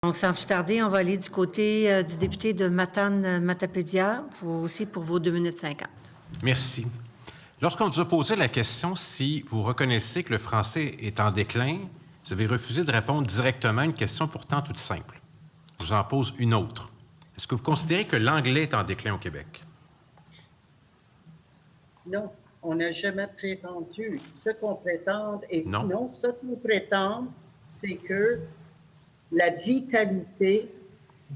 Donc, sans plus tarder, on va aller du côté du député de Matane-Matapédia, pour vos 2 minutes 50. Merci. Lorsqu'on vous a posé la question si vous reconnaissez que le français est en déclin, vous avez refusé de répondre directement à une question pourtant toute simple. Je vous en pose une autre. Est-ce que vous considérez que l'anglais est en déclin au Québec? Non, on n'a jamais prétendu. Ce qu'on prétend, et Non. sinon, ce qu'on prétend, c'est que la vitalité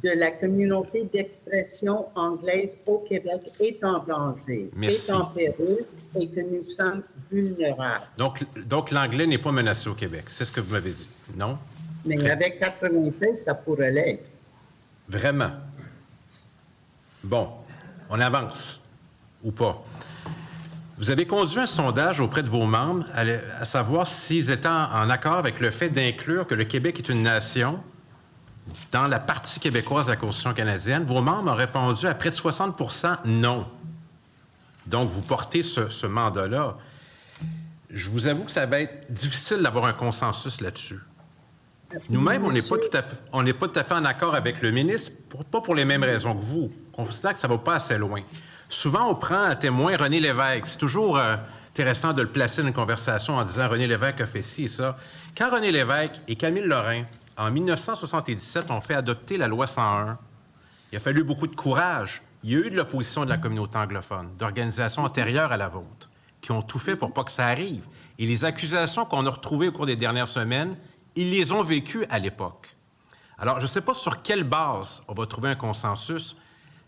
de la communauté d'expression anglaise au Québec est en danger, Merci. est en péril et que nous sommes vulnérables. Donc l'anglais n'est pas menacé au Québec, c'est ce que vous m'avez dit, non? Mais Très... avec 96, ça pourrait l'être. Vraiment? Bon, on avance, ou pas. Vous avez conduit un sondage auprès de vos membres à savoir s'ils étaient en accord avec le fait d'inclure que le Québec est une nation dans la partie québécoise de la Constitution canadienne. Vos membres ont répondu à près de 60 % non. Donc, vous portez ce mandat-là. Je vous avoue que ça va être difficile d'avoir un consensus là-dessus. Nous-mêmes, on n'est pas tout à fait en accord avec le ministre, pas pour les mêmes raisons que vous. On considère que ça ne va pas assez loin. Souvent, on prend à témoin René Lévesque. C'est toujours intéressant de le placer dans une conversation en disant « René Lévesque a fait ci et ça ». Quand René Lévesque et Camille Lorrain, en 1977, ont fait adopter la loi 101, il a fallu beaucoup de courage. Il y a eu de l'opposition de la communauté anglophone, d'organisations antérieures à la vôtre, qui ont tout fait pour pas que ça arrive. Et les accusations qu'on a retrouvées au cours des dernières semaines, ils les ont vécues à l'époque. Alors, je ne sais pas sur quelle base on va trouver un consensus,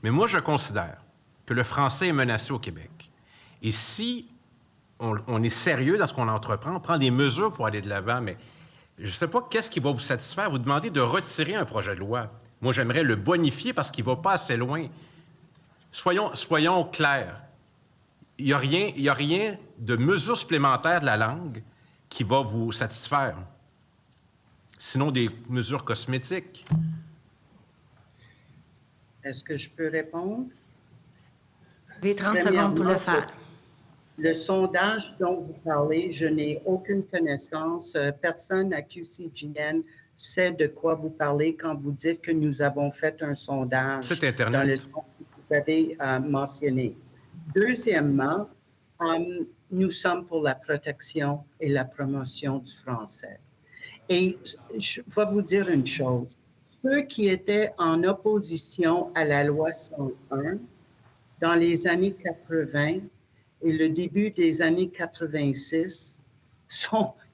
mais moi, je considère que le français est menacé au Québec. Et si on est sérieux dans ce qu'on entreprend, on prend des mesures pour aller de l'avant, mais je ne sais pas qu'est-ce qui va vous satisfaire. Vous demandez de retirer un projet de loi. Moi, j'aimerais le bonifier parce qu'il ne va pas assez loin. Soyons clairs. Il n'y a rien de mesure supplémentaire de la langue qui va vous satisfaire. Sinon, des mesures cosmétiques. Est-ce que je peux répondre? Vous avez 30 secondes pour le faire. Le sondage dont vous parlez, je n'ai aucune connaissance. Personne à QCGN sait de quoi vous parlez quand vous dites que nous avons fait un sondage C'est Internet. dans le sens que vous avez mentionné. Deuxièmement, nous sommes pour la protection et la promotion du français. Et je vais vous dire une chose. Ceux qui étaient en opposition à la loi 101 dans les années 80 et le début des années 86,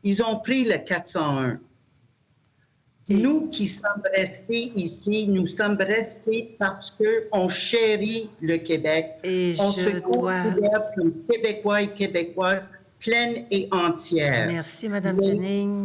ils ont pris le 401. Nous qui sommes restés ici, nous sommes restés parce qu'on chérit le Québec. Et on se considère comme Québécois et Québécoises pleines et entières. Merci, Mme Jennings.